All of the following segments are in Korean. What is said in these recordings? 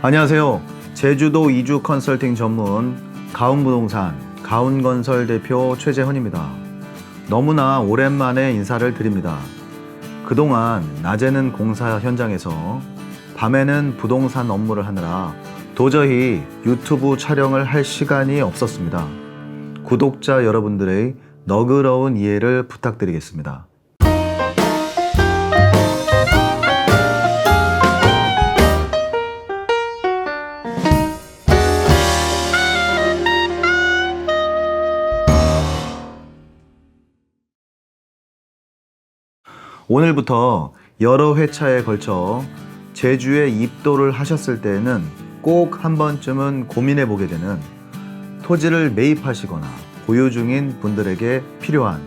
안녕하세요. 제주도 이주 컨설팅 전문 가운부동산 가운건설 대표 최재헌입니다. 너무나 오랜만에 인사를 드립니다. 그동안 낮에는 공사 현장에서 밤에는 부동산 업무를 하느라 도저히 유튜브 촬영을 할 시간이 없었습니다. 구독자 여러분들의 너그러운 이해를 부탁드리겠습니다. 오늘부터 여러 회차에 걸쳐 제주에 입도를 하셨을 때에는 꼭 한 번쯤은 고민해 보게 되는 토지를 매입하시거나 보유 중인 분들에게 필요한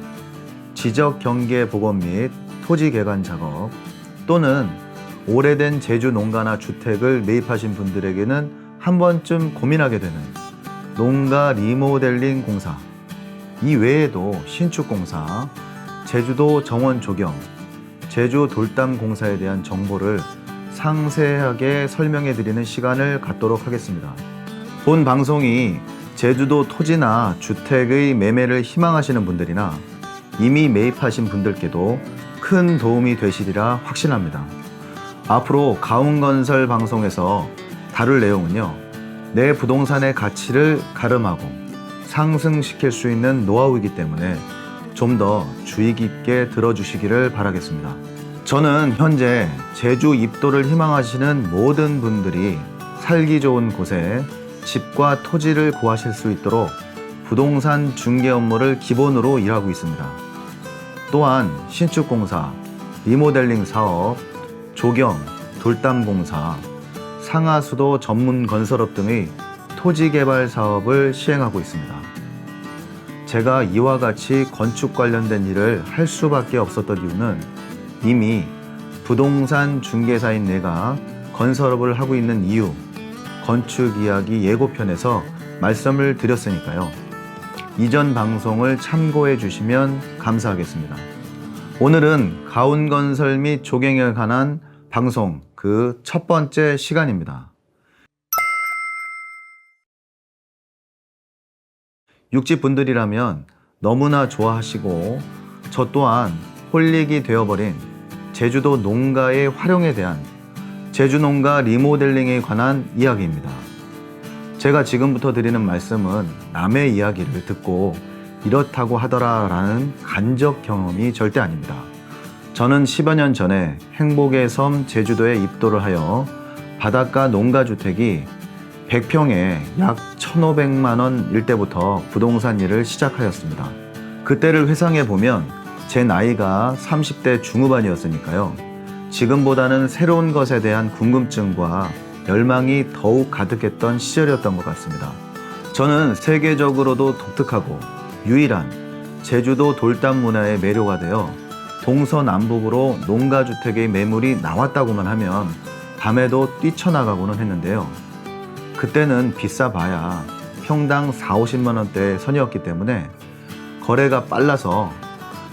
지적 경계 복원 및 토지 개간 작업, 또는 오래된 제주 농가나 주택을 매입하신 분들에게는 한 번쯤 고민하게 되는 농가 리모델링 공사, 이 외에도 신축 공사, 제주도 정원 조경, 제주 돌담 공사에 대한 정보를 상세하게 설명해 드리는 시간을 갖도록 하겠습니다. 본 방송이 제주도 토지나 주택의 매매를 희망하시는 분들이나 이미 매입하신 분들께도 큰 도움이 되시리라 확신합니다. 앞으로 가운건설 방송에서 다룰 내용은요, 내 부동산의 가치를 가름하고 상승시킬 수 있는 노하우이기 때문에 좀 더 주의 깊게 들어주시기를 바라겠습니다. 저는 현재 제주 입도를 희망하시는 모든 분들이 살기 좋은 곳에 집과 토지를 구하실 수 있도록 부동산 중개 업무를 기본으로 일하고 있습니다. 또한 신축공사, 리모델링 사업, 조경, 돌담 공사, 상하수도 전문 건설업 등의 토지 개발 사업을 시행하고 있습니다. 제가 이와 같이 건축 관련된 일을 할 수밖에 없었던 이유는 이미 부동산 중개사인 내가 건설업을 하고 있는 이유, 건축 이야기 예고편에서 말씀을 드렸으니까요. 이전 방송을 참고해 주시면 감사하겠습니다. 오늘은 가운건설 및 조경에 관한 방송 그 첫 번째 시간입니다. 육지 분들이라면 너무나 좋아하시고 저 또한 홀릭이 되어버린 제주도 농가의 활용에 대한 제주농가 리모델링에 관한 이야기입니다. 제가 지금부터 드리는 말씀은 남의 이야기를 듣고 이렇다고 하더라 라는 간접 경험이 절대 아닙니다. 저는 10여 년 전에 행복의 섬 제주도에 입도를 하여 바닷가 농가주택이 100평에 약 1,500만 원일 때부터 부동산 일을 시작하였습니다. 그때를 회상해 보면 제 나이가 30대 중후반이었으니까요. 지금보다는 새로운 것에 대한 궁금증과 열망이 더욱 가득했던 시절이었던 것 같습니다. 저는 세계적으로도 독특하고 유일한 제주도 돌담 문화에 매료가 되어 동서남북으로 농가주택의 매물이 나왔다고만 하면 밤에도 뛰쳐나가고는 했는데요. 그때는 비싸봐야 평당 40~50만 원대의 선이었기 때문에 거래가 빨라서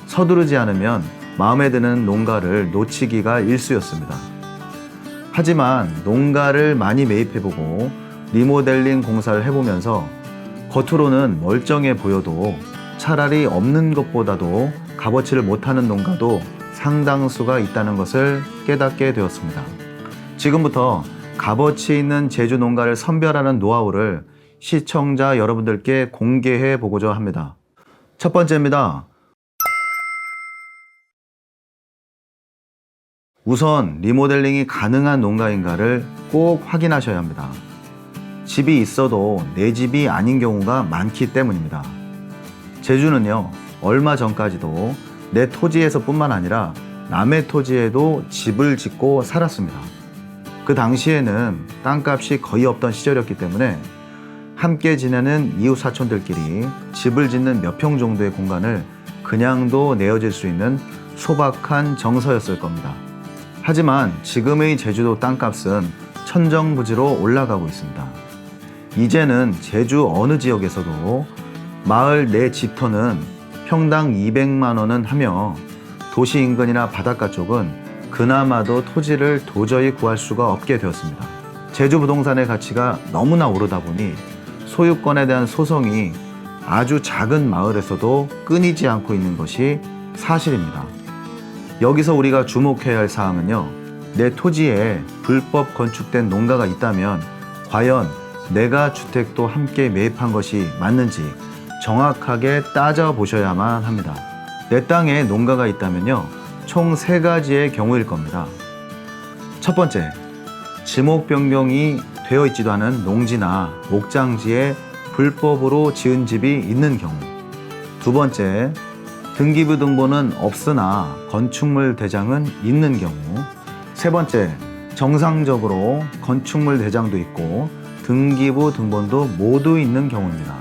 서두르지 않으면 마음에 드는 농가를 놓치기가 일쑤였습니다. 하지만 농가를 많이 매입해보고 리모델링 공사를 해보면서 겉으로는 멀쩡해 보여도 차라리 없는 것보다도 값어치를 못하는 농가도 상당수가 있다는 것을 깨닫게 되었습니다. 지금부터 값어치 있는 제주 농가를 선별하는 노하우를 시청자 여러분들께 공개해 보고자 합니다. 첫 번째입니다. 우선 리모델링이 가능한 농가인가를 꼭 확인하셔야 합니다. 집이 있어도 내 집이 아닌 경우가 많기 때문입니다. 제주는요, 얼마 전까지도 내 토지에서 뿐만 아니라 남의 토지에도 집을 짓고 살았습니다. 그 당시에는 땅값이 거의 없던 시절이었기 때문에 함께 지내는 이웃 사촌들끼리 집을 짓는 몇 평 정도의 공간을 그냥도 내어질 수 있는 소박한 정서였을 겁니다. 하지만 지금의 제주도 땅값은 천정부지로 올라가고 있습니다. 이제는 제주 어느 지역에서도 마을 내 집터는 평당 200만 원은 하며 도시 인근이나 바닷가 쪽은 그나마도 토지를 도저히 구할 수가 없게 되었습니다. 제주 부동산의 가치가 너무나 오르다 보니 소유권에 대한 소송이 아주 작은 마을에서도 끊이지 않고 있는 것이 사실입니다. 여기서 우리가 주목해야 할 사항은요, 내 토지에 불법 건축된 농가가 있다면 과연 내가 주택도 함께 매입한 것이 맞는지 정확하게 따져보셔야만 합니다. 내 땅에 농가가 있다면요, 총 3가지의 경우일 겁니다. 첫 번째, 지목 변경이 되어 있지도 않은 농지나 목장지에 불법으로 지은 집이 있는 경우. 두 번째, 등기부 등본은 없으나 건축물 대장은 있는 경우. 세 번째, 정상적으로 건축물 대장도 있고 등기부 등본도 모두 있는 경우입니다.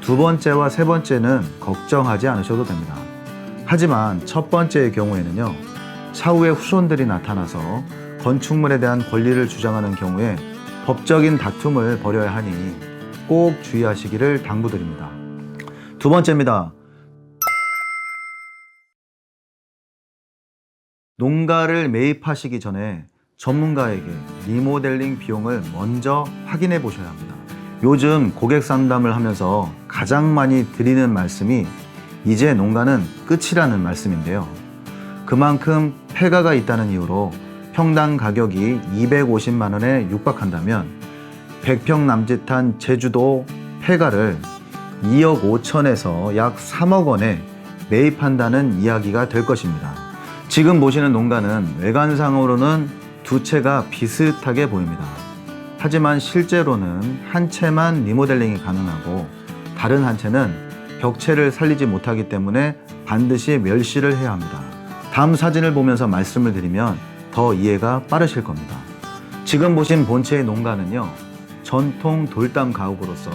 두 번째와 세 번째는 걱정하지 않으셔도 됩니다. 하지만 첫 번째의 경우에는요, 차후에 후손들이 나타나서 건축물에 대한 권리를 주장하는 경우에 법적인 다툼을 벌여야 하니 꼭 주의하시기를 당부드립니다. 두 번째입니다. 농가를 매입하시기 전에 전문가에게 리모델링 비용을 먼저 확인해 보셔야 합니다. 요즘 고객 상담을 하면서 가장 많이 드리는 말씀이 이제 농가는 끝이라는 말씀인데요. 그만큼 폐가가 있다는 이유로 평당 가격이 250만 원에 육박한다면 100평 남짓한 제주도 폐가를 2억 5천에서 약 3억 원에 매입한다는 이야기가 될 것입니다. 지금 보시는 농가는 외관상으로는 두 채가 비슷하게 보입니다. 하지만 실제로는 한 채만 리모델링이 가능하고 다른 한 채는 벽체를 살리지 못하기 때문에 반드시 멸시를 해야 합니다. 다음 사진을 보면서 말씀을 드리면 더 이해가 빠르실 겁니다. 지금 보신 본체의 농가는요, 전통 돌담 가옥으로서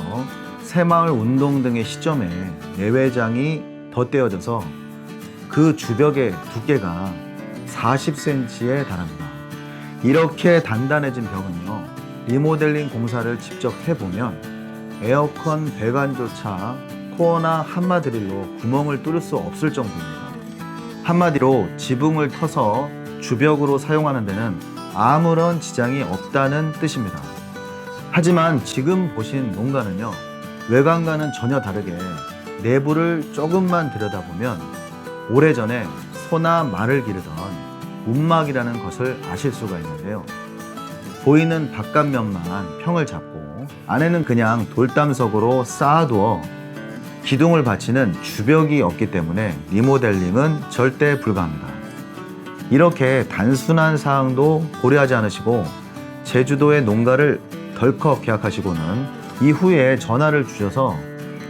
새마을 운동 등의 시점에 내외장이 덧대어져서 그 주벽의 두께가 40cm에 달합니다. 이렇게 단단해진 벽은요, 리모델링 공사를 직접 해보면 에어컨 배관조차 코어나 한마 드릴로 구멍을 뚫을 수 없을 정도입니다. 한마디로 지붕을 터서 주벽으로 사용하는 데는 아무런 지장이 없다는 뜻입니다. 하지만 지금 보신 농가는요, 외관과는 전혀 다르게 내부를 조금만 들여다보면 오래전에 소나 말을 기르던 움막이라는 것을 아실 수가 있는데요. 보이는 바깥면만 평을 잡고 안에는 그냥 돌담석으로 쌓아두어 기둥을 받치는 주벽이 없기 때문에 리모델링은 절대 불가합니다. 이렇게 단순한 사항도 고려하지 않으시고 제주도의 농가를 덜컥 계약하시고는 이후에 전화를 주셔서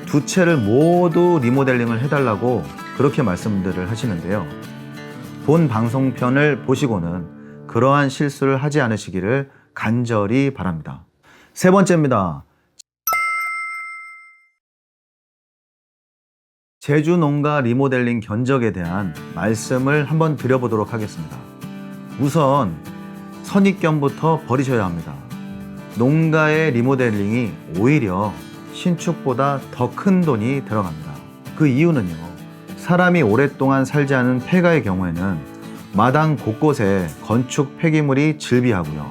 두 채를 모두 리모델링을 해달라고 그렇게 말씀들을 하시는데요. 본 방송편을 보시고는 그러한 실수를 하지 않으시기를 간절히 바랍니다. 세 번째입니다. 제주 농가 리모델링 견적에 대한 말씀을 한번 드려보도록 하겠습니다. 우선 선입견부터 버리셔야 합니다. 농가의 리모델링이 오히려 신축보다 더 큰 돈이 들어갑니다. 그 이유는요, 사람이 오랫동안 살지 않은 폐가의 경우에는 마당 곳곳에 건축 폐기물이 즐비하고요,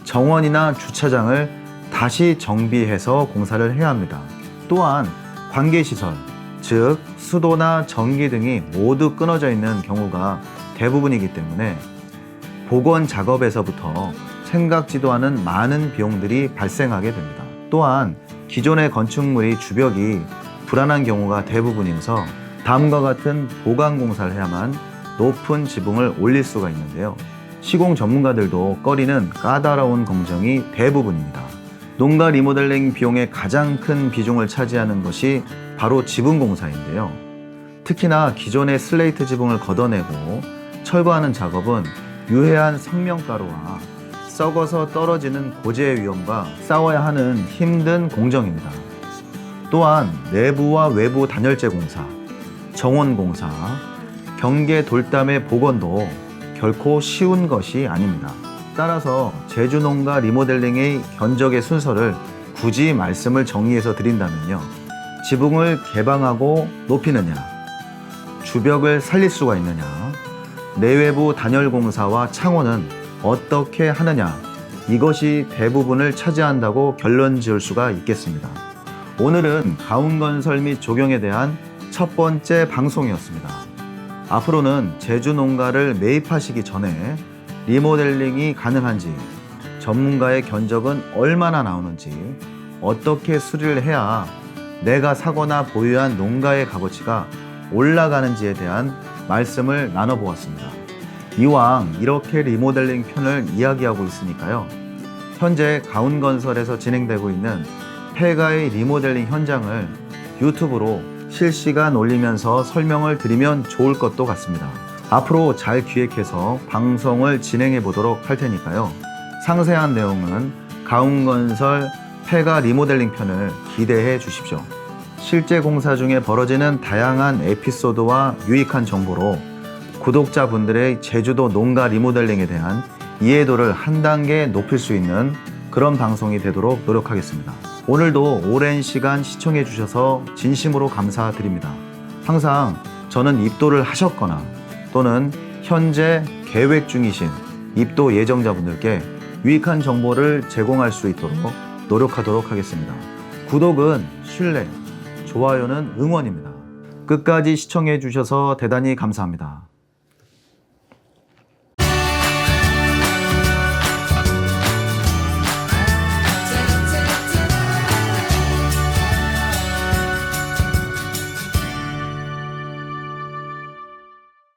정원이나 주차장을 다시 정비해서 공사를 해야 합니다. 또한 관계시설, 즉 수도나 전기 등이 모두 끊어져 있는 경우가 대부분이기 때문에 복원 작업에서부터 생각지도 않은 많은 비용들이 발생하게 됩니다. 또한 기존의 건축물이 주벽이 불안한 경우가 대부분이어서 다음과 같은 보강 공사를 해야만 높은 지붕을 올릴 수가 있는데요. 시공 전문가들도 꺼리는 까다로운 공정이 대부분입니다. 농가 리모델링 비용의 가장 큰 비중을 차지하는 것이 바로 지붕 공사인데요. 특히나 기존의 슬레이트 지붕을 걷어내고 철거하는 작업은 유해한 생명가루와 썩어서 떨어지는 고재의 위험과 싸워야 하는 힘든 공정입니다. 또한 내부와 외부 단열재 공사, 정원 공사, 경계 돌담의 복원도 결코 쉬운 것이 아닙니다. 따라서 제주 농가 리모델링의 견적의 순서를 굳이 말씀을 정리해서 드린다면요, 지붕을 개방하고 높이느냐, 주벽을 살릴 수가 있느냐, 내외부 단열 공사와 창호는 어떻게 하느냐, 이것이 대부분을 차지한다고 결론 지을 수가 있겠습니다. 오늘은 가운건설 및 조경에 대한 첫 번째 방송이었습니다. 앞으로는 제주 농가를 매입하시기 전에 리모델링이 가능한지, 전문가의 견적은 얼마나 나오는지, 어떻게 수리를 해야 내가 사거나 보유한 농가의 값어치가 올라가는지에 대한 말씀을 나눠보았습니다. 이왕 이렇게 리모델링 편을 이야기하고 있으니까요. 현재 가운건설에서 진행되고 있는 폐가의 리모델링 현장을 유튜브로 실시간 올리면서 설명을 드리면 좋을 것도 같습니다. 앞으로 잘 기획해서 방송을 진행해 보도록 할 테니까요. 상세한 내용은 가운건설 폐가 리모델링 편을 기대해 주십시오. 실제 공사 중에 벌어지는 다양한 에피소드와 유익한 정보로 구독자분들의 제주도 농가 리모델링에 대한 이해도를 한 단계 높일 수 있는 그런 방송이 되도록 노력하겠습니다. 오늘도 오랜 시간 시청해 주셔서 진심으로 감사드립니다. 항상 저는 입도를 하셨거나 또는 현재 계획 중이신 입도 예정자분들께 유익한 정보를 제공할 수 있도록 노력하도록 하겠습니다. 구독은 신뢰, 좋아요는 응원입니다. 끝까지 시청해 주셔서 대단히 감사합니다.